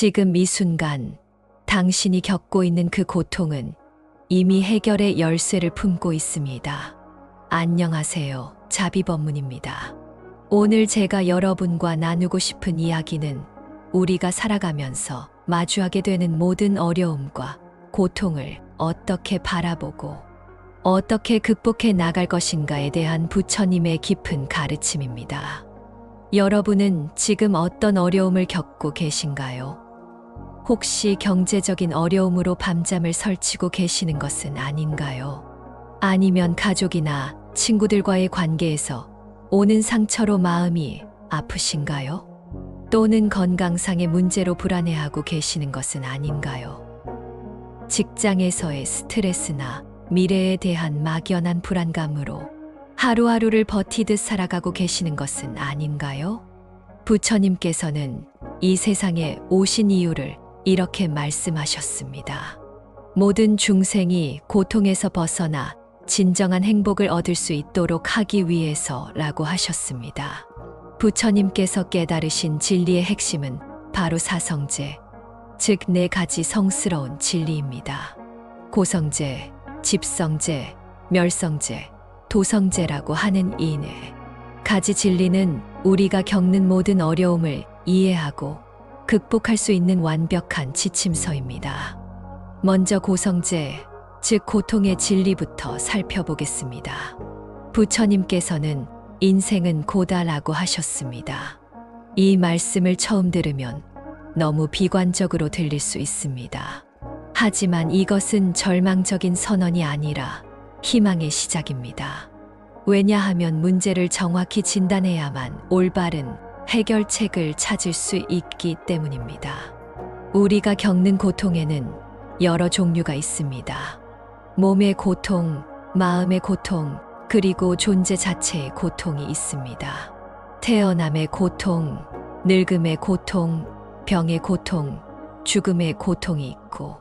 지금 이 순간 당신이 겪고 있는 그 고통은 이미 해결의 열쇠를 품고 있습니다. 안녕하세요. 자비법문입니다. 오늘 제가 여러분과 나누고 싶은 이야기는 우리가 살아가면서 마주하게 되는 모든 어려움과 고통을 어떻게 바라보고 어떻게 극복해 나갈 것인가에 대한 부처님의 깊은 가르침입니다. 여러분은 지금 어떤 어려움을 겪고 계신가요? 혹시 경제적인 어려움으로 밤잠을 설치고 계시는 것은 아닌가요? 아니면 가족이나 친구들과의 관계에서 오는 상처로 마음이 아프신가요? 또는 건강상의 문제로 불안해하고 계시는 것은 아닌가요? 직장에서의 스트레스나 미래에 대한 막연한 불안감으로 하루하루를 버티듯 살아가고 계시는 것은 아닌가요? 부처님께서는 이 세상에 오신 이유를 이렇게 말씀하셨습니다. 모든 중생이 고통에서 벗어나 진정한 행복을 얻을 수 있도록 하기 위해서라고 하셨습니다. 부처님께서 깨달으신 진리의 핵심은 바로 사성제, 즉 네 가지 성스러운 진리입니다. 고성제, 집성제, 멸성제, 도성제라고 하는 이 네 가지 진리는 우리가 겪는 모든 어려움을 이해하고 극복할 수 있는 완벽한 지침서입니다. 먼저 고성제, 즉 고통의 진리부터 살펴보겠습니다. 부처님께서는 인생은 고다라고 하셨습니다. 이 말씀을 처음 들으면 너무 비관적으로 들릴 수 있습니다. 하지만 이것은 절망적인 선언이 아니라 희망의 시작입니다. 왜냐하면 문제를 정확히 진단해야만 올바른 해결책을 찾을 수 있기 때문입니다. 우리가 겪는 고통에는 여러 종류가 있습니다. 몸의 고통, 마음의 고통, 그리고 존재 자체의 고통이 있습니다. 태어남의 고통, 늙음의 고통, 병의 고통, 죽음의 고통이 있고,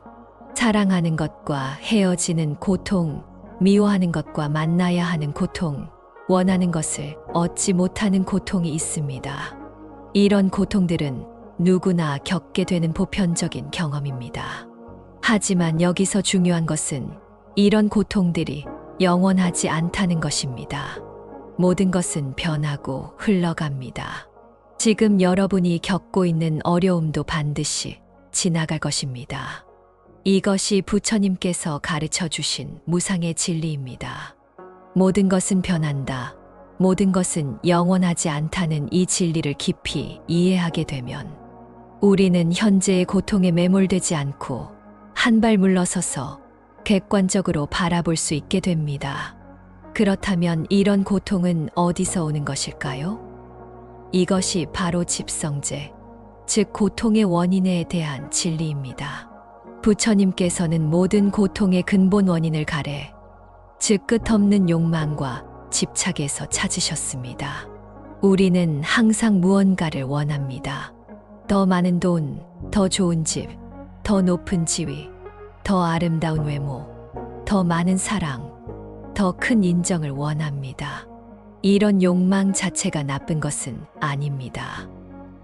사랑하는 것과 헤어지는 고통, 미워하는 것과 만나야 하는 고통, 원하는 것을 얻지 못하는 고통이 있습니다. 이런 고통들은 누구나 겪게 되는 보편적인 경험입니다. 하지만 여기서 중요한 것은 이런 고통들이 영원하지 않다는 것입니다. 모든 것은 변하고 흘러갑니다. 지금 여러분이 겪고 있는 어려움도 반드시 지나갈 것입니다. 이것이 부처님께서 가르쳐 주신 무상의 진리입니다. 모든 것은 변한다. 모든 것은 영원하지 않다는 이 진리를 깊이 이해하게 되면 우리는 현재의 고통에 매몰되지 않고 한 발 물러서서 객관적으로 바라볼 수 있게 됩니다. 그렇다면 이런 고통은 어디서 오는 것일까요? 이것이 바로 집성제, 즉 고통의 원인에 대한 진리입니다. 부처님께서는 모든 고통의 근본 원인을 가래, 즉 끝없는 욕망과 집착에서 찾으셨습니다. 우리는 항상 무언가를 원합니다. 더 많은 돈, 더 좋은 집, 더 높은 지위, 더 아름다운 외모, 더 많은 사랑, 더 큰 인정을 원합니다. 이런 욕망 자체가 나쁜 것은 아닙니다.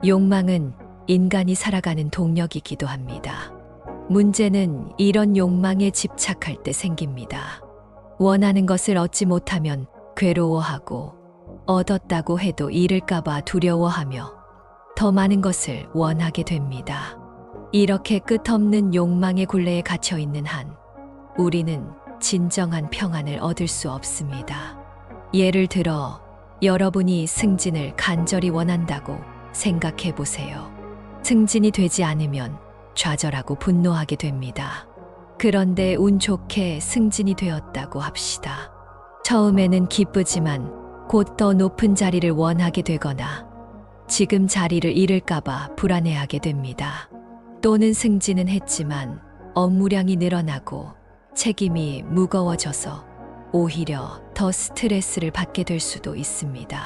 욕망은 인간이 살아가는 동력이기도 합니다. 문제는 이런 욕망에 집착할 때 생깁니다. 원하는 것을 얻지 못하면 괴로워하고 얻었다고 해도 잃을까봐 두려워하며 더 많은 것을 원하게 됩니다. 이렇게 끝없는 욕망의 굴레에 갇혀 있는 한 우리는 진정한 평안을 얻을 수 없습니다. 예를 들어 여러분이 승진을 간절히 원한다고 생각해 보세요. 승진이 되지 않으면 좌절하고 분노하게 됩니다. 그런데 운 좋게 승진이 되었다고 합시다. 처음에는 기쁘지만 곧 더 높은 자리를 원하게 되거나 지금 자리를 잃을까봐 불안해하게 됩니다. 또는 승진은 했지만 업무량이 늘어나고 책임이 무거워져서 오히려 더 스트레스를 받게 될 수도 있습니다.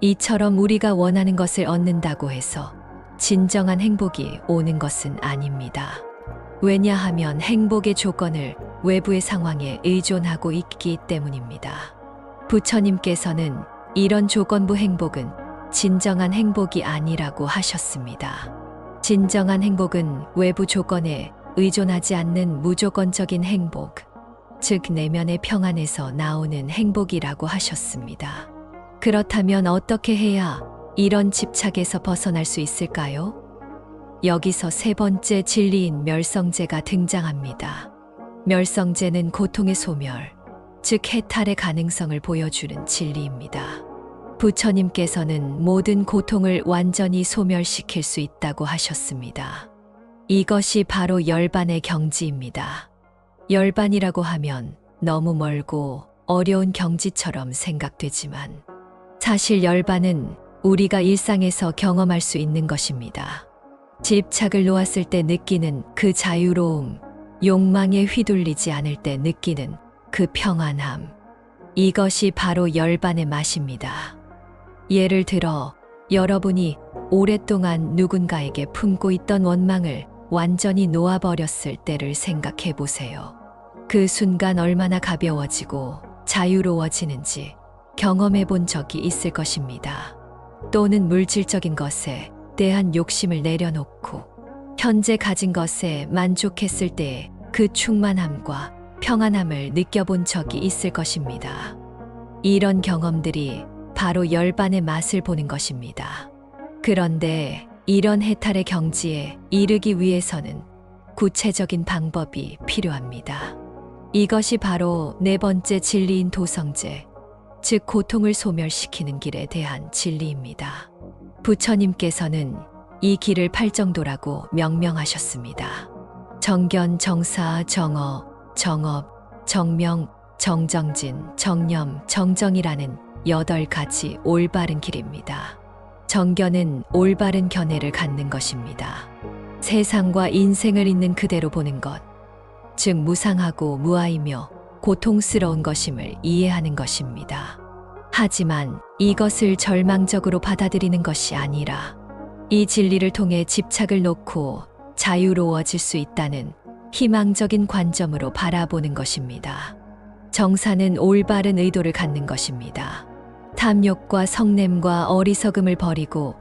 이처럼 우리가 원하는 것을 얻는다고 해서 진정한 행복이 오는 것은 아닙니다. 왜냐하면 행복의 조건을 외부의 상황에 의존하고 있기 때문입니다. 부처님께서는 이런 조건부 행복은 진정한 행복이 아니라고 하셨습니다. 진정한 행복은 외부 조건에 의존하지 않는 무조건적인 행복, 즉 내면의 평안에서 나오는 행복이라고 하셨습니다. 그렇다면 어떻게 해야 이런 집착에서 벗어날 수 있을까요? 여기서 세 번째 진리인 멸성제가 등장합니다. 멸성제는 고통의 소멸, 즉 해탈의 가능성을 보여주는 진리입니다. 부처님께서는 모든 고통을 완전히 소멸시킬 수 있다고 하셨습니다. 이것이 바로 열반의 경지입니다. 열반이라고 하면 너무 멀고 어려운 경지처럼 생각되지만 사실 열반은 우리가 일상에서 경험할 수 있는 것입니다. 집착을 놓았을 때 느끼는 그 자유로움, 욕망에 휘둘리지 않을 때 느끼는 그 평안함, 이것이 바로 열반의 맛입니다. 예를 들어 여러분이 오랫동안 누군가에게 품고 있던 원망을 완전히 놓아버렸을 때를 생각해 보세요. 그 순간 얼마나 가벼워지고 자유로워지는지 경험해 본 적이 있을 것입니다. 또는 물질적인 것에 대한 욕심을 내려놓고 현재 가진 것에 만족했을 때의 그 충만함과 평안함을 느껴본 적이 있을 것입니다. 이런 경험들이 바로 열반의 맛을 보는 것입니다. 그런데 이런 해탈의 경지에 이르기 위해서는 구체적인 방법이 필요합니다. 이것이 바로 네 번째 진리인 도성제, 즉 고통을 소멸시키는 길에 대한 진리입니다. 부처님께서는 이 길을 팔정도라고 명명하셨습니다. 정견, 정사, 정어, 정업, 정명, 정정진, 정념, 정정이라는 8가지 올바른 길입니다. 정견은 올바른 견해를 갖는 것입니다. 세상과 인생을 있는 그대로 보는 것, 즉 무상하고 무아이며 고통스러운 것임을 이해하는 것입니다. 하지만 이것을 절망적으로 받아들이는 것이 아니라 이 진리를 통해 집착을 놓고 자유로워질 수 있다는 희망적인 관점으로 바라보는 것입니다. 정사는 올바른 의도를 갖는 것입니다. 탐욕과 성냄과 어리석음을 버리고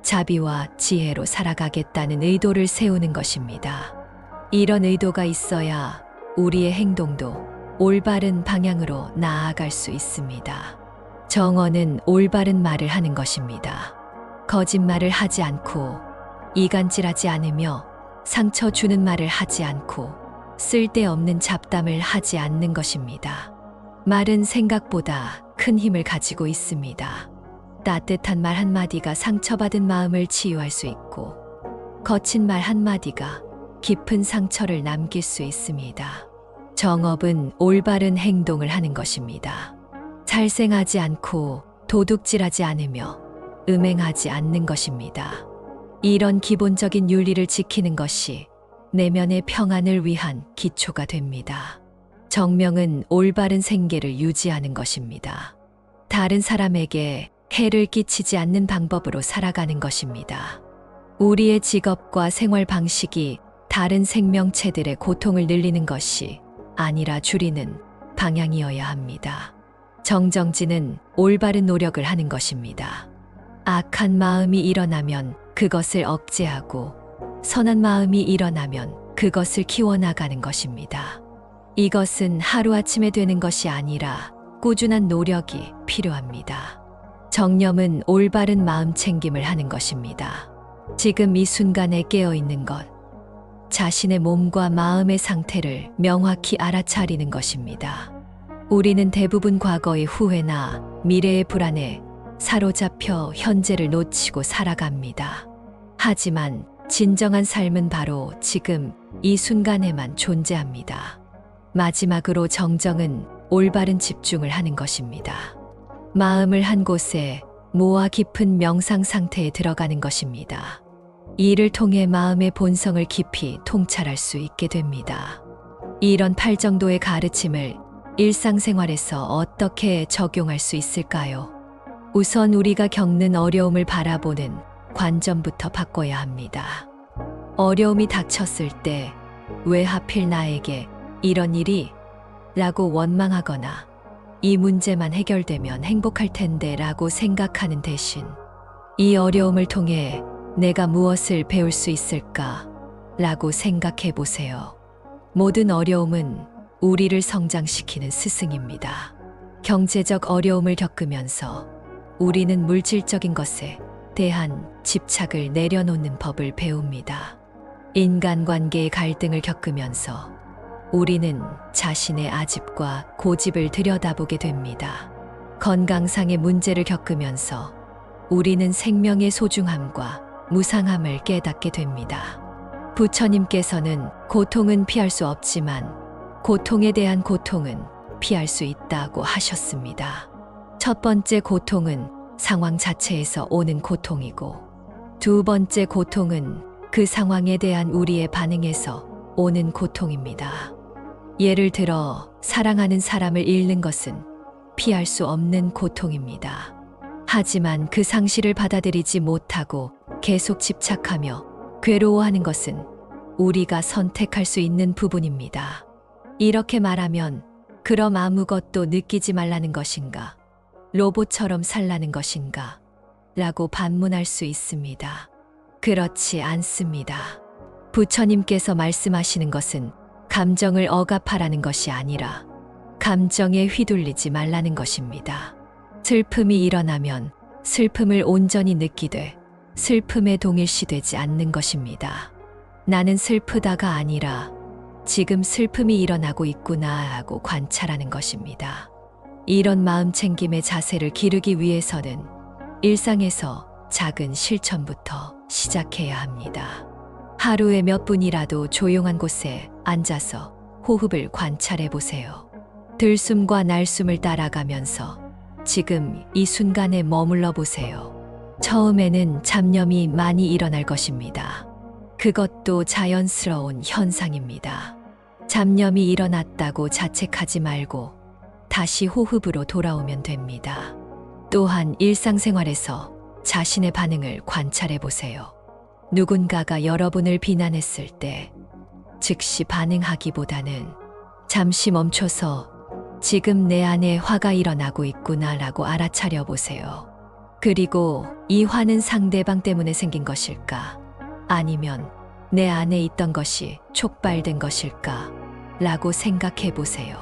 자비와 지혜로 살아가겠다는 의도를 세우는 것입니다. 이런 의도가 있어야 우리의 행동도 올바른 방향으로 나아갈 수 있습니다. 정어는 올바른 말을 하는 것입니다. 거짓말을 하지 않고 이간질하지 않으며 상처 주는 말을 하지 않고 쓸데없는 잡담을 하지 않는 것입니다. 말은 생각보다 큰 힘을 가지고 있습니다. 따뜻한 말 한마디가 상처받은 마음을 치유할 수 있고 거친 말 한마디가 깊은 상처를 남길 수 있습니다. 정업은 올바른 행동을 하는 것입니다. 살생하지 않고 도둑질하지 않으며 음행하지 않는 것입니다. 이런 기본적인 윤리를 지키는 것이 내면의 평안을 위한 기초가 됩니다. 정명은 올바른 생계를 유지하는 것입니다. 다른 사람에게 해를 끼치지 않는 방법으로 살아가는 것입니다. 우리의 직업과 생활 방식이 다른 생명체들의 고통을 늘리는 것이 아니라 줄이는 방향이어야 합니다. 정정진은 올바른 노력을 하는 것입니다. 악한 마음이 일어나면 그것을 억제하고 선한 마음이 일어나면 그것을 키워나가는 것입니다. 이것은 하루아침에 되는 것이 아니라 꾸준한 노력이 필요합니다. 정념은 올바른 마음 챙김을 하는 것입니다. 지금 이 순간에 깨어있는 것, 자신의 몸과 마음의 상태를 명확히 알아차리는 것입니다. 우리는 대부분 과거의 후회나 미래의 불안에 사로잡혀 현재를 놓치고 살아갑니다. 하지만 진정한 삶은 바로 지금 이 순간에만 존재합니다. 마지막으로 정정은 올바른 집중을 하는 것입니다. 마음을 한 곳에 모아 깊은 명상 상태에 들어가는 것입니다. 이를 통해 마음의 본성을 깊이 통찰할 수 있게 됩니다. 이런 팔정도의 가르침을 일상생활에서 어떻게 적용할 수 있을까요? 우선 우리가 겪는 어려움을 바라보는 관점부터 바꿔야 합니다. 어려움이 닥쳤을 때 왜 하필 나에게 이런 일이? 라고 원망하거나 이 문제만 해결되면 행복할 텐데 라고 생각하는 대신 이 어려움을 통해 내가 무엇을 배울 수 있을까? 라고 생각해 보세요. 모든 어려움은 우리를 성장시키는 스승입니다. 경제적 어려움을 겪으면서 우리는 물질적인 것에 대한 집착을 내려놓는 법을 배웁니다. 인간관계의 갈등을 겪으면서 우리는 자신의 아집과 고집을 들여다보게 됩니다. 건강상의 문제를 겪으면서 우리는 생명의 소중함과 무상함을 깨닫게 됩니다. 부처님께서는 고통은 피할 수 없지만 고통에 대한 고통은 피할 수 있다고 하셨습니다. 첫 번째 고통은 상황 자체에서 오는 고통이고, 두 번째 고통은 그 상황에 대한 우리의 반응에서 오는 고통입니다. 예를 들어 사랑하는 사람을 잃는 것은 피할 수 없는 고통입니다. 하지만 그 상실을 받아들이지 못하고 계속 집착하며 괴로워하는 것은 우리가 선택할 수 있는 부분입니다. 이렇게 말하면 그럼 아무것도 느끼지 말라는 것인가? 로봇처럼 살라는 것인가? 라고 반문할 수 있습니다. 그렇지 않습니다. 부처님께서 말씀하시는 것은 감정을 억압하라는 것이 아니라 감정에 휘둘리지 말라는 것입니다. 슬픔이 일어나면 슬픔을 온전히 느끼되 슬픔에 동일시되지 않는 것입니다. 나는 슬프다가 아니라 지금 슬픔이 일어나고 있구나 하고 관찰하는 것입니다. 이런 마음 챙김의 자세를 기르기 위해서는 일상에서 작은 실천부터 시작해야 합니다. 하루에 몇 분이라도 조용한 곳에 앉아서 호흡을 관찰해 보세요. 들숨과 날숨을 따라가면서 지금 이 순간에 머물러 보세요. 처음에는 잡념이 많이 일어날 것입니다. 그것도 자연스러운 현상입니다. 잡념이 일어났다고 자책하지 말고 다시 호흡으로 돌아오면 됩니다. 또한 일상생활에서 자신의 반응을 관찰해 보세요. 누군가가 여러분을 비난했을 때 즉시 반응하기보다는 잠시 멈춰서 지금 내 안에 화가 일어나고 있구나라고 알아차려 보세요. 그리고 이 화는 상대방 때문에 생긴 것일까? 아니면 내 안에 있던 것이 촉발된 것일까? 라고 생각해 보세요.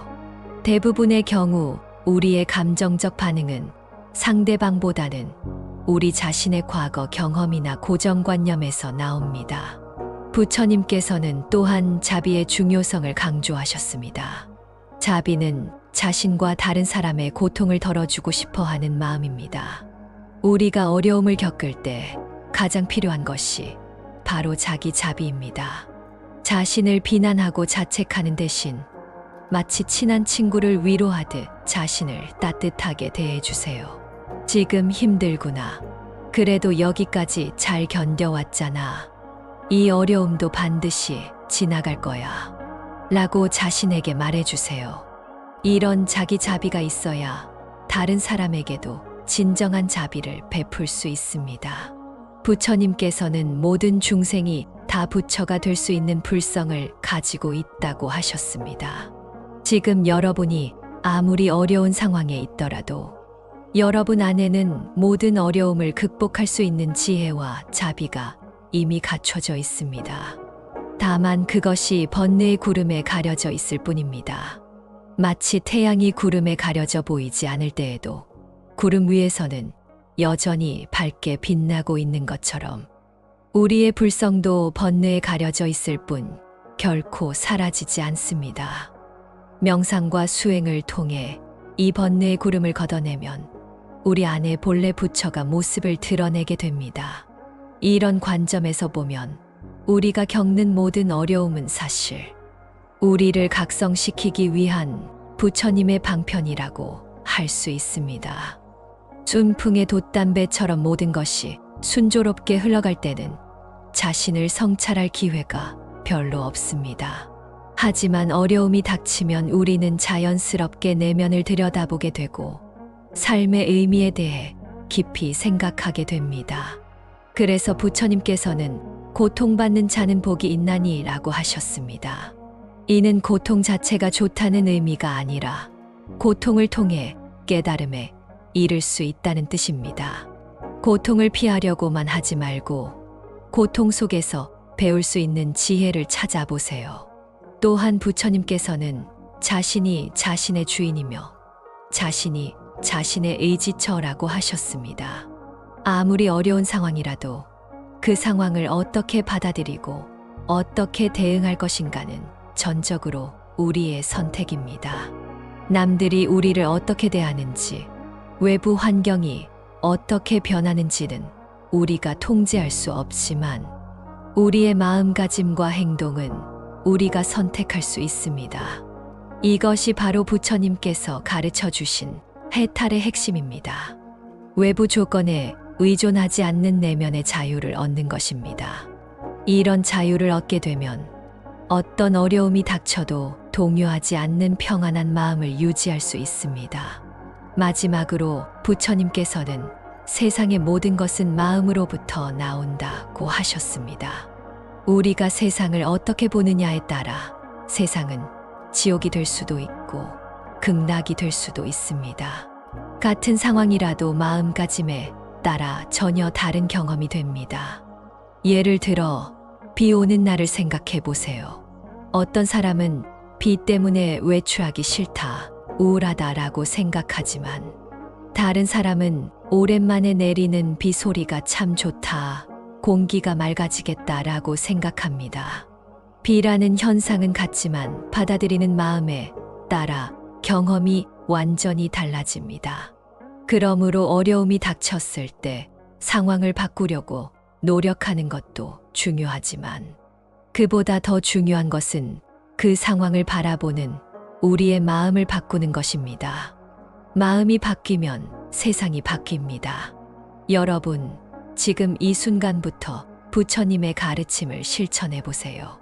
대부분의 경우 우리의 감정적 반응은 상대방보다는 우리 자신의 과거 경험이나 고정관념에서 나옵니다. 부처님께서는 또한 자비의 중요성을 강조하셨습니다. 자비는 자신과 다른 사람의 고통을 덜어주고 싶어 하는 마음입니다. 우리가 어려움을 겪을 때 가장 필요한 것이 바로 자기 자비입니다. 자신을 비난하고 자책하는 대신 마치 친한 친구를 위로하듯 자신을 따뜻하게 대해주세요. 지금 힘들구나. 그래도 여기까지 잘 견뎌왔잖아. 이 어려움도 반드시 지나갈 거야. 라고 자신에게 말해주세요. 이런 자기 자비가 있어야 다른 사람에게도 진정한 자비를 베풀 수 있습니다. 부처님께서는 모든 중생이 다 부처가 될 수 있는 불성을 가지고 있다고 하셨습니다. 지금 여러분이 아무리 어려운 상황에 있더라도 여러분 안에는 모든 어려움을 극복할 수 있는 지혜와 자비가 이미 갖춰져 있습니다. 다만 그것이 번뇌의 구름에 가려져 있을 뿐입니다. 마치 태양이 구름에 가려져 보이지 않을 때에도 구름 위에서는 여전히 밝게 빛나고 있는 것처럼 우리의 불성도 번뇌에 가려져 있을 뿐 결코 사라지지 않습니다. 명상과 수행을 통해 이 번뇌의 구름을 걷어내면 우리 안에 본래 부처가 모습을 드러내게 됩니다. 이런 관점에서 보면 우리가 겪는 모든 어려움은 사실 우리를 각성시키기 위한 부처님의 방편이라고 할 수 있습니다. 순풍의 돛담배처럼 모든 것이 순조롭게 흘러갈 때는 자신을 성찰할 기회가 별로 없습니다. 하지만 어려움이 닥치면 우리는 자연스럽게 내면을 들여다보게 되고 삶의 의미에 대해 깊이 생각하게 됩니다. 그래서 부처님께서는 고통받는 자는 복이 있나니 라고 하셨습니다. 이는 고통 자체가 좋다는 의미가 아니라 고통을 통해 깨달음에 이를 수 있다는 뜻입니다. 고통을 피하려고만 하지 말고 고통 속에서 배울 수 있는 지혜를 찾아보세요. 또한 부처님께서는 자신이 자신의 주인이며 자신이 자신의 의지처라고 하셨습니다. 아무리 어려운 상황이라도 그 상황을 어떻게 받아들이고 어떻게 대응할 것인가는 전적으로 우리의 선택입니다. 남들이 우리를 어떻게 대하는지, 외부 환경이 어떻게 변하는지는 우리가 통제할 수 없지만 우리의 마음가짐과 행동은 우리가 선택할 수 있습니다. 이것이 바로 부처님께서 가르쳐 주신 해탈의 핵심입니다. 외부 조건에 의존하지 않는 내면의 자유를 얻는 것입니다. 이런 자유를 얻게 되면 어떤 어려움이 닥쳐도 동요하지 않는 평안한 마음을 유지할 수 있습니다. 마지막으로 부처님께서는 세상의 모든 것은 마음으로부터 나온다고 하셨습니다. 우리가 세상을 어떻게 보느냐에 따라 세상은 지옥이 될 수도 있고 극락이 될 수도 있습니다. 같은 상황이라도 마음가짐에 따라 전혀 다른 경험이 됩니다. 예를 들어 비 오는 날을 생각해 보세요. 어떤 사람은 비 때문에 외출하기 싫다, 우울하다라고 생각하지만 다른 사람은 오랜만에 내리는 비 소리가 참 좋다, 공기가 맑아지겠다라고 생각합니다. 비라는 현상은 같지만 받아들이는 마음에 따라 경험이 완전히 달라집니다. 그러므로 어려움이 닥쳤을 때 상황을 바꾸려고 노력하는 것도 중요하지만 그보다 더 중요한 것은 그 상황을 바라보는 우리의 마음을 바꾸는 것입니다. 마음이 바뀌면 세상이 바뀝니다. 여러분, 지금 이 순간부터 부처님의 가르침을 실천해 보세요.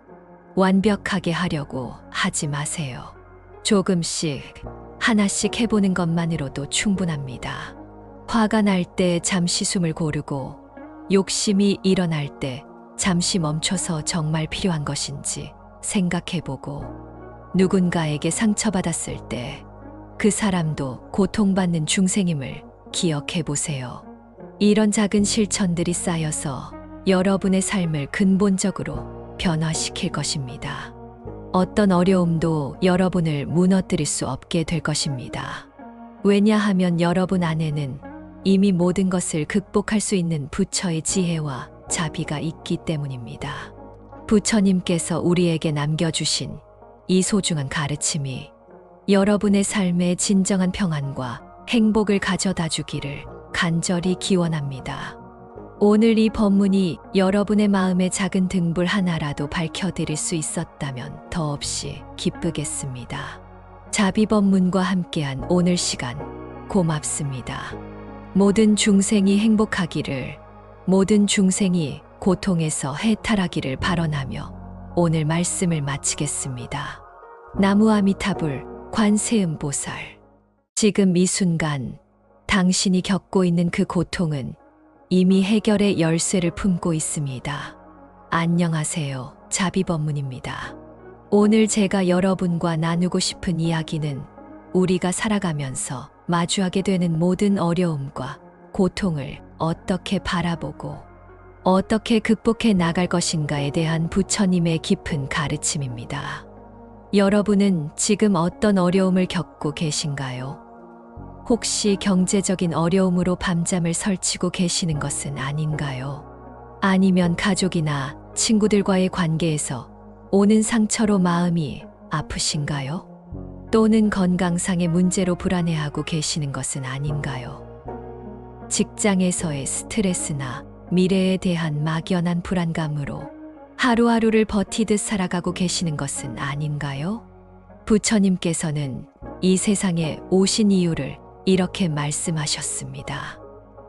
완벽하게 하려고 하지 마세요. 조금씩, 하나씩 해보는 것만으로도 충분합니다. 화가 날 때 잠시 숨을 고르고, 욕심이 일어날 때 잠시 멈춰서 정말 필요한 것인지 생각해보고, 누군가에게 상처받았을 때 그 사람도 고통받는 중생임을 기억해보세요. 이런 작은 실천들이 쌓여서 여러분의 삶을 근본적으로 변화시킬 것입니다. 어떤 어려움도 여러분을 무너뜨릴 수 없게 될 것입니다. 왜냐하면 여러분 안에는 이미 모든 것을 극복할 수 있는 부처의 지혜와 자비가 있기 때문입니다. 부처님께서 우리에게 남겨주신 이 소중한 가르침이 여러분의 삶에 진정한 평안과 행복을 가져다 주기를 간절히 기원합니다. 오늘 이 법문이 여러분의 마음의 작은 등불 하나라도 밝혀드릴 수 있었다면 더없이 기쁘겠습니다. 자비법문과 함께한 오늘 시간 고맙습니다. 모든 중생이 행복하기를, 모든 중생이 고통에서 해탈하기를 발언하며 오늘 말씀을 마치겠습니다. 나무아미타불 관세음보살. 지금 이 순간 당신이 겪고 있는 그 고통은 이미 해결의 열쇠를 품고 있습니다. 안녕하세요. 자비법문입니다. 오늘 제가 여러분과 나누고 싶은 이야기는 우리가 살아가면서 마주하게 되는 모든 어려움과 고통을 어떻게 바라보고 어떻게 극복해 나갈 것인가에 대한 부처님의 깊은 가르침입니다. 여러분은 지금 어떤 어려움을 겪고 계신가요? 혹시 경제적인 어려움으로 밤잠을 설치고 계시는 것은 아닌가요? 아니면 가족이나 친구들과의 관계에서 오는 상처로 마음이 아프신가요? 또는 건강상의 문제로 불안해하고 계시는 것은 아닌가요? 직장에서의 스트레스나 미래에 대한 막연한 불안감으로 하루하루를 버티듯 살아가고 계시는 것은 아닌가요? 부처님께서는 이 세상에 오신 이유를 이렇게 말씀하셨습니다.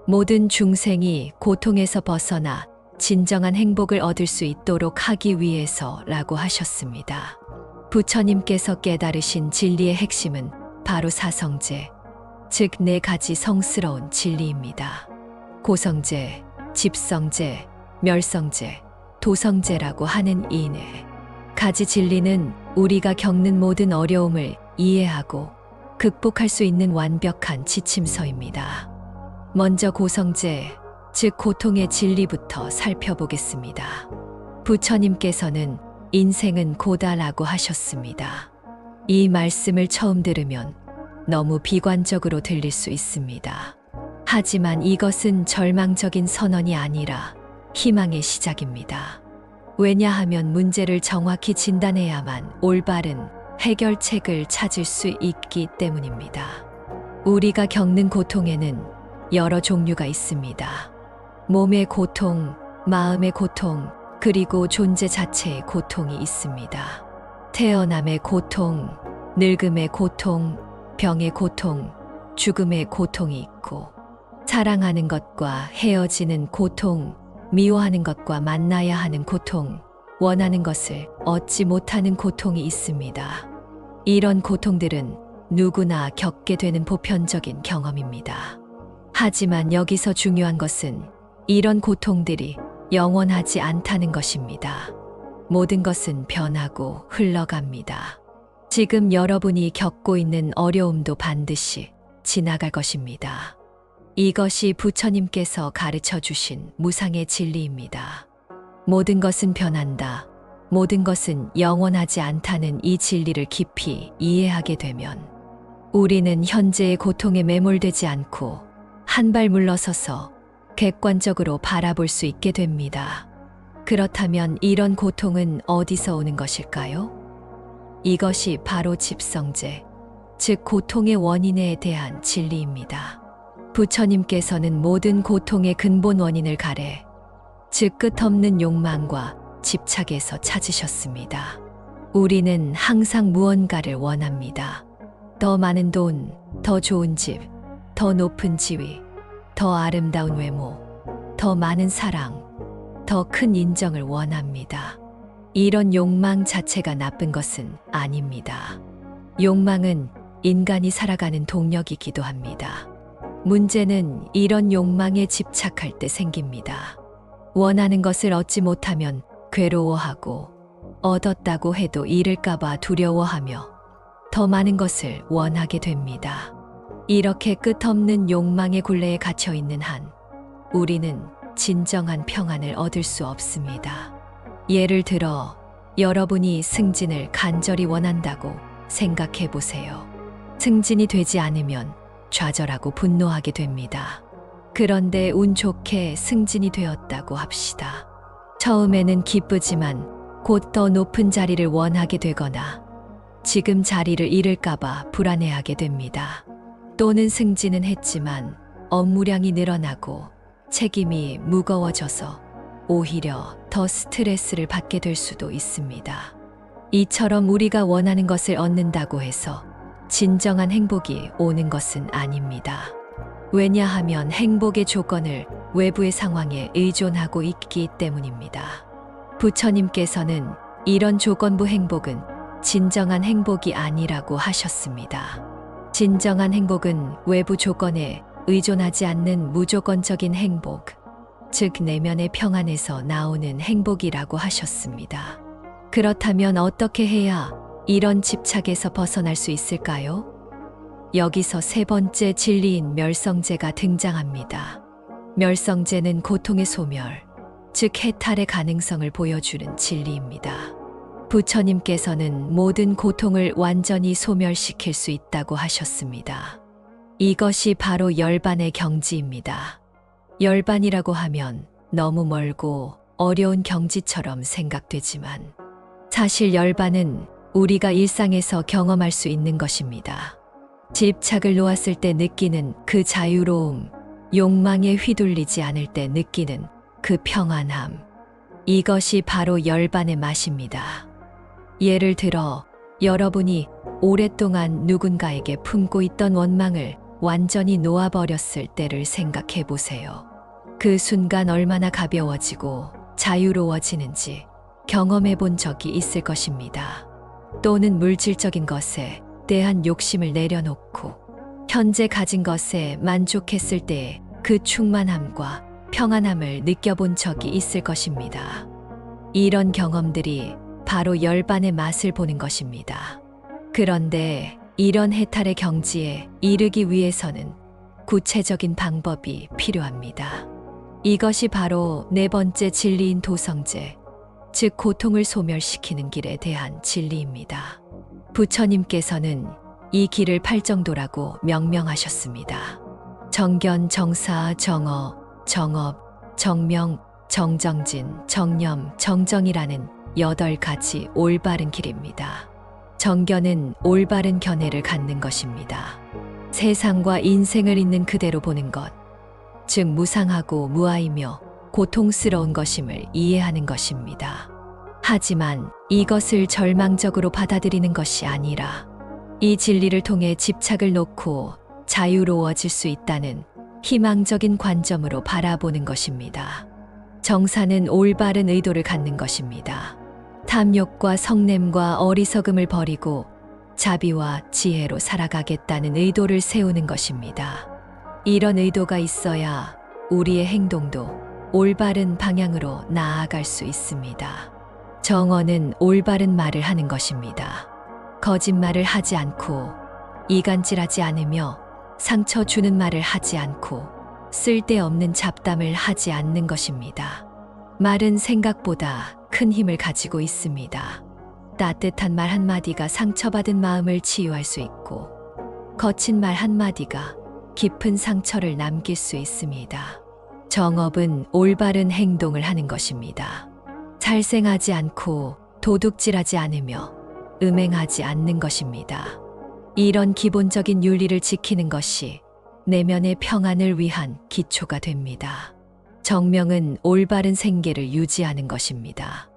모든 중생이 고통에서 벗어나 진정한 행복을 얻을 수 있도록 하기 위해서라고 하셨습니다. 부처님께서 깨달으신 진리의 핵심은 바로 사성제, 즉 네 가지 성스러운 진리입니다. 고성제, 집성제, 멸성제, 도성제라고 하는 이 네 가지 진리는 우리가 겪는 모든 어려움을 이해하고 극복할 수 있는 완벽한 지침서입니다. 먼저 고성제, 즉 고통의 진리부터 살펴보겠습니다. 부처님께서는 인생은 고다라고 하셨습니다. 이 말씀을 처음 들으면 너무 비관적으로 들릴 수 있습니다. 하지만 이것은 절망적인 선언이 아니라 희망의 시작입니다. 왜냐하면 문제를 정확히 진단해야만 올바른 해결책을 찾을 수 있기 때문입니다. 우리가 겪는 고통에는 여러 종류가 있습니다. 몸의 고통, 마음의 고통, 그리고 존재 자체의 고통이 있습니다. 태어남의 고통, 늙음의 고통, 병의 고통, 죽음의 고통이 있고, 사랑하는 것과 헤어지는 고통, 미워하는 것과 만나야 하는 고통, 원하는 것을 얻지 못하는 고통이 있습니다. 이런 고통들은 누구나 겪게 되는 보편적인 경험입니다. 하지만 여기서 중요한 것은 이런 고통들이 영원하지 않다는 것입니다. 모든 것은 변하고 흘러갑니다. 지금 여러분이 겪고 있는 어려움도 반드시 지나갈 것입니다. 이것이 부처님께서 가르쳐 주신 무상의 진리입니다. 모든 것은 변한다. 모든 것은 영원하지 않다는 이 진리를 깊이 이해하게 되면 우리는 현재의 고통에 매몰되지 않고 한 발 물러서서 객관적으로 바라볼 수 있게 됩니다. 그렇다면 이런 고통은 어디서 오는 것일까요? 이것이 바로 집성제, 즉 고통의 원인에 대한 진리입니다. 부처님께서는 모든 고통의 근본 원인을 가래, 즉 끝없는 욕망과 집착에서 찾으셨습니다. 우리는 항상 무언가를 원합니다. 더 많은 돈, 더 좋은 집, 더 높은 지위, 더 아름다운 외모, 더 많은 사랑, 더 큰 인정을 원합니다. 이런 욕망 자체가 나쁜 것은 아닙니다. 욕망은 인간이 살아가는 동력이기도 합니다. 문제는 이런 욕망에 집착할 때 생깁니다. 원하는 것을 얻지 못하면 괴로워하고, 얻었다고 해도 잃을까봐 두려워하며 더 많은 것을 원하게 됩니다. 이렇게 끝없는 욕망의 굴레에 갇혀 있는 한 우리는 진정한 평안을 얻을 수 없습니다. 예를 들어 여러분이 승진을 간절히 원한다고 생각해 보세요. 승진이 되지 않으면 좌절하고 분노하게 됩니다. 그런데 운 좋게 승진이 되었다고 합시다. 처음에는 기쁘지만 곧 더 높은 자리를 원하게 되거나 지금 자리를 잃을까봐 불안해하게 됩니다. 또는 승진은 했지만 업무량이 늘어나고 책임이 무거워져서 오히려 더 스트레스를 받게 될 수도 있습니다. 이처럼 우리가 원하는 것을 얻는다고 해서 진정한 행복이 오는 것은 아닙니다. 왜냐하면 행복의 조건을 외부의 상황에 의존하고 있기 때문입니다. 부처님께서는 이런 조건부 행복은 진정한 행복이 아니라고 하셨습니다. 진정한 행복은 외부 조건에 의존하지 않는 무조건적인 행복, 즉 내면의 평안에서 나오는 행복이라고 하셨습니다. 그렇다면 어떻게 해야 이런 집착에서 벗어날 수 있을까요? 여기서 세 번째 진리인 멸성제가 등장합니다. 멸성제는 고통의 소멸, 즉 해탈의 가능성을 보여주는 진리입니다. 부처님께서는 모든 고통을 완전히 소멸시킬 수 있다고 하셨습니다. 이것이 바로 열반의 경지입니다. 열반이라고 하면 너무 멀고 어려운 경지처럼 생각되지만 사실 열반은 우리가 일상에서 경험할 수 있는 것입니다. 집착을 놓았을 때 느끼는 그 자유로움, 욕망에 휘둘리지 않을 때 느끼는 그 평안함, 이것이 바로 열반의 맛입니다. 예를 들어 여러분이 오랫동안 누군가에게 품고 있던 원망을 완전히 놓아버렸을 때를 생각해 보세요. 그 순간 얼마나 가벼워지고 자유로워지는지 경험해 본 적이 있을 것입니다. 또는 물질적인 것에 대한 욕심을 내려놓고 현재 가진 것에 만족했을 때의 그 충만함과 평안함을 느껴본 적이 있을 것입니다. 이런 경험들이 바로 열반의 맛을 보는 것입니다. 그런데 이런 해탈의 경지에 이르기 위해서는 구체적인 방법이 필요합니다. 이것이 바로 네 번째 진리인 도성제, 즉 고통을 소멸시키는 길에 대한 진리입니다. 부처님께서는 이 길을 팔정도라고 명명하셨습니다. 정견, 정사, 정어, 정업, 정명, 정정진, 정념, 정정이라는 8가지 올바른 길입니다. 정견은 올바른 견해를 갖는 것입니다. 세상과 인생을 있는 그대로 보는 것, 즉 무상하고 무아이며 고통스러운 것임을 이해하는 것입니다. 하지만 이것을 절망적으로 받아들이는 것이 아니라 이 진리를 통해 집착을 놓고 자유로워질 수 있다는 희망적인 관점으로 바라보는 것입니다. 정사는 올바른 의도를 갖는 것입니다. 탐욕과 성냄과 어리석음을 버리고 자비와 지혜로 살아가겠다는 의도를 세우는 것입니다. 이런 의도가 있어야 우리의 행동도 올바른 방향으로 나아갈 수 있습니다. 정언은 올바른 말을 하는 것입니다. 거짓말을 하지 않고 이간질하지 않으며 상처 주는 말을 하지 않고 쓸데없는 잡담을 하지 않는 것입니다. 말은 생각보다 큰 힘을 가지고 있습니다. 따뜻한 말 한마디가 상처받은 마음을 치유할 수 있고 거친 말 한마디가 깊은 상처를 남길 수 있습니다. 정업은 올바른 행동을 하는 것입니다. 살생하지 않고 도둑질하지 않으며 음행하지 않는 것입니다. 이런 기본적인 윤리를 지키는 것이 내면의 평안을 위한 기초가 됩니다. 정명은 올바른 생계를 유지하는 것입니다.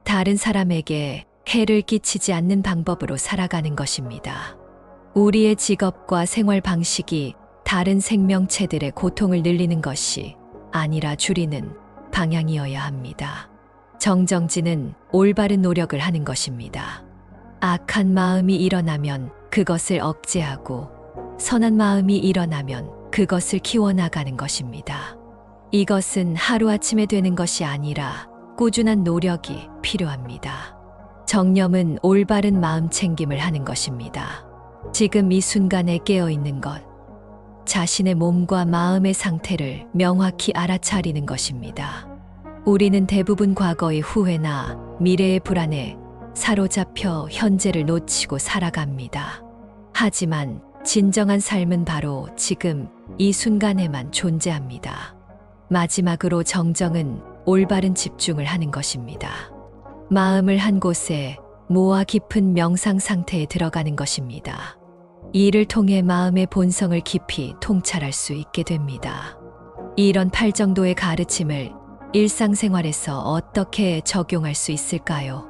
다른 사람에게 해를 끼치지 않는 방법으로 살아가는 것입니다. 우리의 직업과 생활 방식이 다른 생명체들의 고통을 늘리는 것이 아니라 줄이는 방향이어야 합니다. 정정진은 올바른 노력을 하는 것입니다. 악한 마음이 일어나면 그것을 억제하고 선한 마음이 일어나면 그것을 키워나가는 것입니다. 이것은 하루아침에 되는 것이 아니라 꾸준한 노력이 필요합니다. 정념은 올바른 마음 챙김을 하는 것입니다. 지금 이 순간에 깨어있는 것, 자신의 몸과 마음의 상태를 명확히 알아차리는 것입니다. 우리는 대부분 과거의 후회나 미래의 불안에 사로잡혀 현재를 놓치고 살아갑니다. 하지만 진정한 삶은 바로 지금 이 순간에만 존재합니다. 마지막으로 정정은 올바른 집중을 하는 것입니다. 마음을 한 곳에 모아 깊은 명상 상태에 들어가는 것입니다. 이를 통해 마음의 본성을 깊이 통찰할 수 있게 됩니다. 이런 팔정도의 가르침을 일상생활에서 어떻게 적용할 수 있을까요?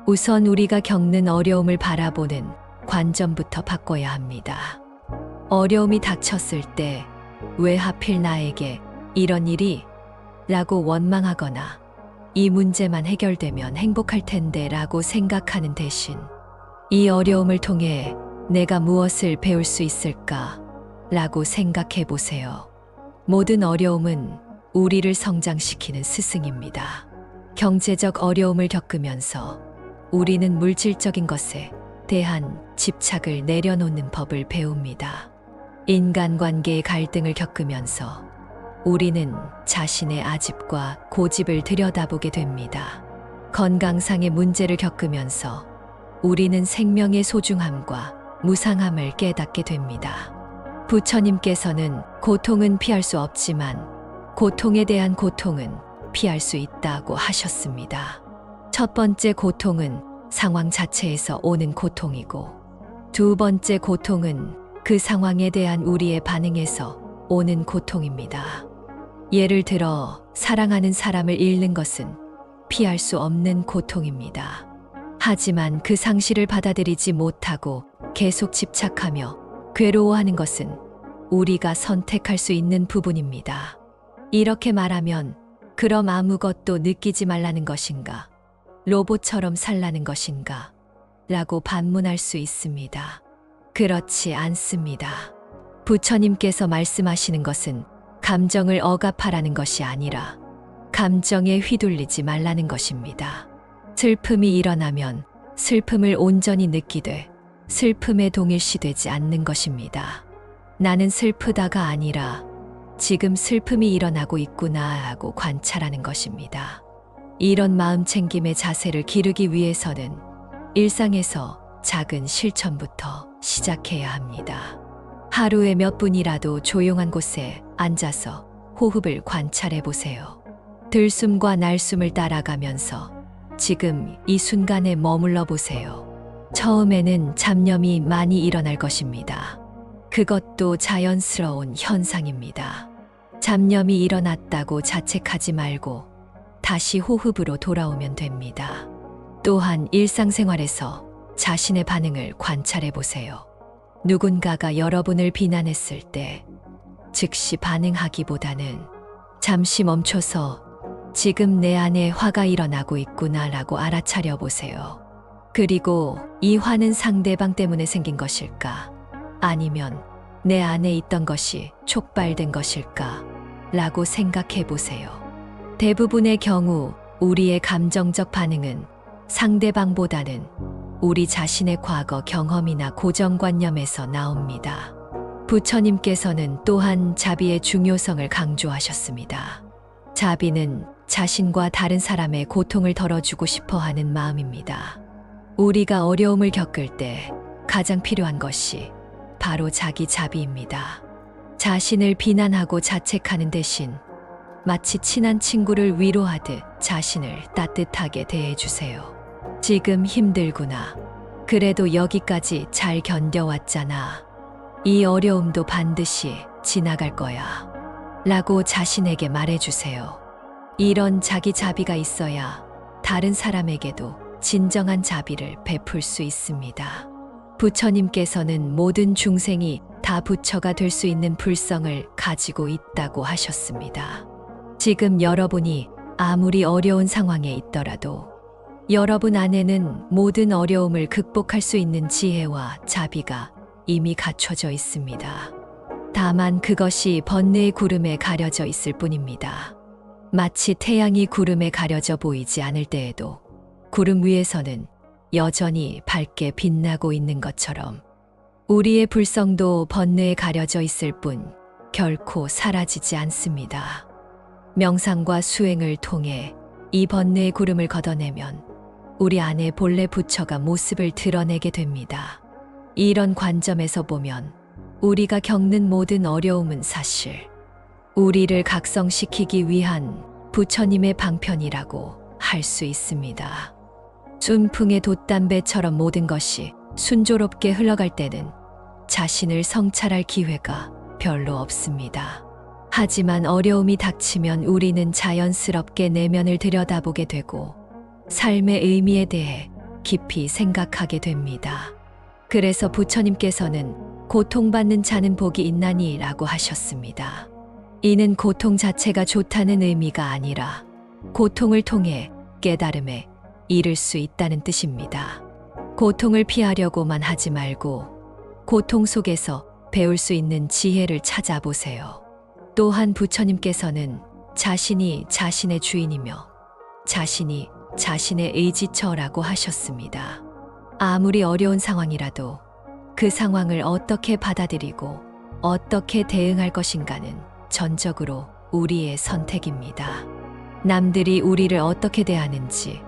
우선 우리가 겪는 어려움을 바라보는 관점부터 바꿔야 합니다. 어려움이 닥쳤을 때 왜 하필 나에게 이런 일이? 라고 원망하거나 이 문제만 해결되면 행복할 텐데 라고 생각하는 대신 이 어려움을 통해 내가 무엇을 배울 수 있을까? 라고 생각해 보세요. 모든 어려움은 우리를 성장시키는 스승입니다. 경제적 어려움을 겪으면서 우리는 물질적인 것에 대한 집착을 내려놓는 법을 배웁니다. 인간관계의 갈등을 겪으면서 우리는 자신의 아집과 고집을 들여다보게 됩니다. 건강상의 문제를 겪으면서 우리는 생명의 소중함과 무상함을 깨닫게 됩니다. 부처님께서는 고통은 피할 수 없지만 고통에 대한 고통은 피할 수 있다고 하셨습니다. 첫 번째 고통은 상황 자체에서 오는 고통이고 두 번째 고통은 그 상황에 대한 우리의 반응에서 오는 고통입니다. 예를 들어 사랑하는 사람을 잃는 것은 피할 수 없는 고통입니다. 하지만 그 상실을 받아들이지 못하고 계속 집착하며 괴로워하는 것은 우리가 선택할 수 있는 부분입니다. 이렇게 말하면 그럼 아무것도 느끼지 말라는 것인가? 로봇처럼 살라는 것인가? 라고 반문할 수 있습니다. 그렇지 않습니다. 부처님께서 말씀하시는 것은 감정을 억압하라는 것이 아니라 감정에 휘둘리지 말라는 것입니다. 슬픔이 일어나면 슬픔을 온전히 느끼되 슬픔에 동일시되지 않는 것입니다. 나는 슬프다가 아니라 지금 슬픔이 일어나고 있구나 하고 관찰하는 것입니다. 이런 마음 챙김의 자세를 기르기 위해서는 일상에서 작은 실천부터 시작해야 합니다. 하루에 몇 분이라도 조용한 곳에 앉아서 호흡을 관찰해 보세요. 들숨과 날숨을 따라가면서 지금 이 순간에 머물러 보세요. 처음에는 잡념이 많이 일어날 것입니다. 그것도 자연스러운 현상입니다. 잡념이 일어났다고 자책하지 말고 다시 호흡으로 돌아오면 됩니다. 또한 일상생활에서 자신의 반응을 관찰해 보세요. 누군가가 여러분을 비난했을 때 즉시 반응하기보다는 잠시 멈춰서 지금 내 안에 화가 일어나고 있구나라고 알아차려 보세요. 그리고 이 화는 상대방 때문에 생긴 것일까? 아니면 내 안에 있던 것이 촉발된 것일까? 라고 생각해 보세요. 대부분의 경우 우리의 감정적 반응은 상대방보다는 우리 자신의 과거 경험이나 고정관념에서 나옵니다. 부처님께서는 또한 자비의 중요성을 강조하셨습니다. 자비는 자신과 다른 사람의 고통을 덜어주고 싶어 하는 마음입니다. 우리가 어려움을 겪을 때 가장 필요한 것이 바로 자기 자비입니다. 자신을 비난하고 자책하는 대신 마치 친한 친구를 위로하듯 자신을 따뜻하게 대해주세요. 지금 힘들구나. 그래도 여기까지 잘 견뎌왔잖아. 이 어려움도 반드시 지나갈 거야. 라고 자신에게 말해주세요. 이런 자기 자비가 있어야 다른 사람에게도 진정한 자비를 베풀 수 있습니다. 부처님께서는 모든 중생이 다 부처가 될 수 있는 불성을 가지고 있다고 하셨습니다. 지금 여러분이 아무리 어려운 상황에 있더라도 여러분 안에는 모든 어려움을 극복할 수 있는 지혜와 자비가 이미 갖춰져 있습니다. 다만 그것이 번뇌의 구름에 가려져 있을 뿐입니다. 마치 태양이 구름에 가려져 보이지 않을 때에도 구름 위에서는 여전히 밝게 빛나고 있는 것처럼 우리의 불성도 번뇌에 가려져 있을 뿐 결코 사라지지 않습니다. 명상과 수행을 통해 이 번뇌의 구름을 걷어내면 우리 안에 본래 부처가 모습을 드러내게 됩니다. 이런 관점에서 보면 우리가 겪는 모든 어려움은 사실 우리를 각성시키기 위한 부처님의 방편이라고 할 수 있습니다. 순풍의 돛담배처럼 모든 것이 순조롭게 흘러갈 때는 자신을 성찰할 기회가 별로 없습니다. 하지만 어려움이 닥치면 우리는 자연스럽게 내면을 들여다보게 되고 삶의 의미에 대해 깊이 생각하게 됩니다. 그래서 부처님께서는 고통받는 자는 복이 있나니 라고 하셨습니다. 이는 고통 자체가 좋다는 의미가 아니라 고통을 통해 깨달음에 이를 수 있다는 뜻입니다. 고통을 피하려고만 하지 말고 고통 속에서 배울 수 있는 지혜를 찾아보세요. 또한 부처님께서는 자신이 자신의 주인이며 자신이 자신의 의지처라고 하셨습니다. 아무리 어려운 상황이라도 그 상황을 어떻게 받아들이고 어떻게 대응할 것인가는 전적으로 우리의 선택입니다. 남들이 우리를 어떻게 대하는지,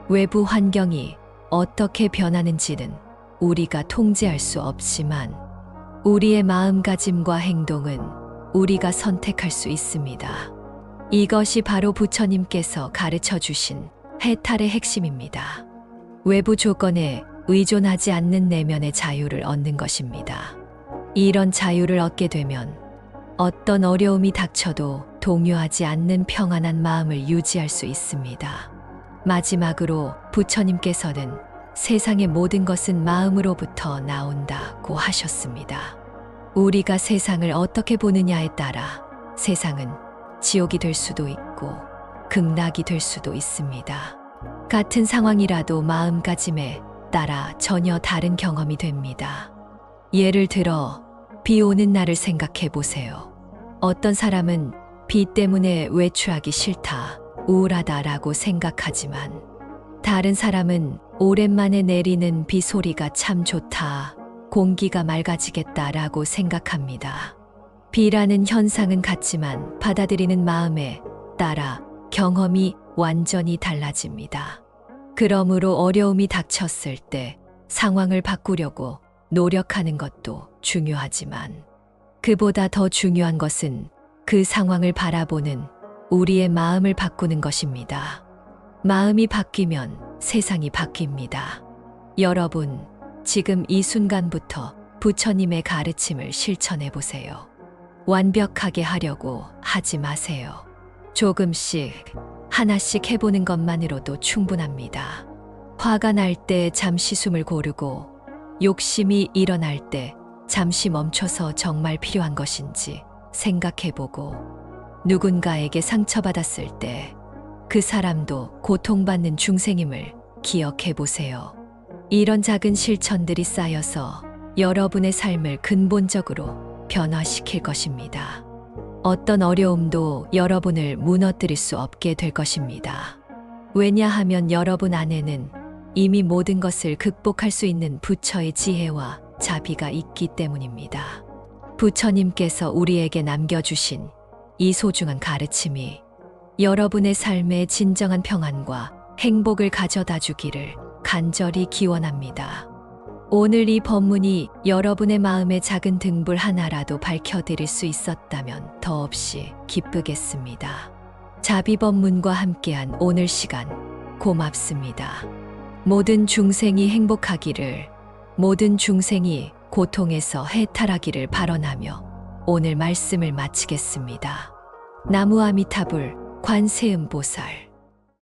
외부 환경이 어떻게 변하는지는 우리가 통제할 수 없지만 우리의 마음가짐과 행동은 우리가 선택할 수 있습니다. 이것이 바로 부처님께서 가르쳐 주신 해탈의 핵심입니다. 외부 조건에 의존하지 않는 내면의 자유를 얻는 것입니다. 이런 자유를 얻게 되면 어떤 어려움이 닥쳐도 동요하지 않는 평안한 마음을 유지할 수 있습니다. 마지막으로 부처님께서는 세상의 모든 것은 마음으로부터 나온다고 하셨습니다. 우리가 세상을 어떻게 보느냐에 따라 세상은 지옥이 될 수도 있고 극락이 될 수도 있습니다. 같은 상황이라도 마음가짐에 따라 전혀 다른 경험이 됩니다. 예를 들어 비 오는 날을 생각해 보세요. 어떤 사람은 비 때문에 외출하기 싫다, 우울하다라고 생각하지만 다른 사람은 오랜만에 내리는 비 소리가 참 좋다, 공기가 맑아지겠다라고 생각합니다. 비라는 현상은 같지만 받아들이는 마음에 따라 경험이 완전히 달라집니다. 그러므로 어려움이 닥쳤을 때 상황을 바꾸려고 노력하는 것도 중요하지만 그보다 더 중요한 것은 그 상황을 바라보는 우리의 마음을 바꾸는 것입니다. 마음이 바뀌면 세상이 바뀝니다. 여러분, 지금 이 순간부터 부처님의 가르침을 실천해 보세요. 완벽하게 하려고 하지 마세요. 조금씩, 하나씩 해보는 것만으로도 충분합니다. 화가 날 때 잠시 숨을 고르고, 욕심이 일어날 때 잠시 멈춰서 정말 필요한 것인지 생각해보고, 누군가에게 상처받았을 때 그 사람도 고통받는 중생임을 기억해보세요. 이런 작은 실천들이 쌓여서 여러분의 삶을 근본적으로 변화시킬 것입니다. 어떤 어려움도 여러분을 무너뜨릴 수 없게 될 것입니다. 왜냐하면 여러분 안에는 이미 모든 것을 극복할 수 있는 부처의 지혜와 자비가 있기 때문입니다. 부처님께서 우리에게 남겨주신 이 소중한 가르침이 여러분의 삶에 진정한 평안과 행복을 가져다 주기를 간절히 기원합니다. 오늘 이 법문이 여러분의 마음의 작은 등불 하나라도 밝혀드릴 수 있었다면 더없이 기쁘겠습니다. 자비 법문과 함께한 오늘 시간 고맙습니다. 모든 중생이 행복하기를, 모든 중생이 고통에서 해탈하기를 발언하며 오늘 말씀을 마치겠습니다. 나무 아미타불 관세음보살.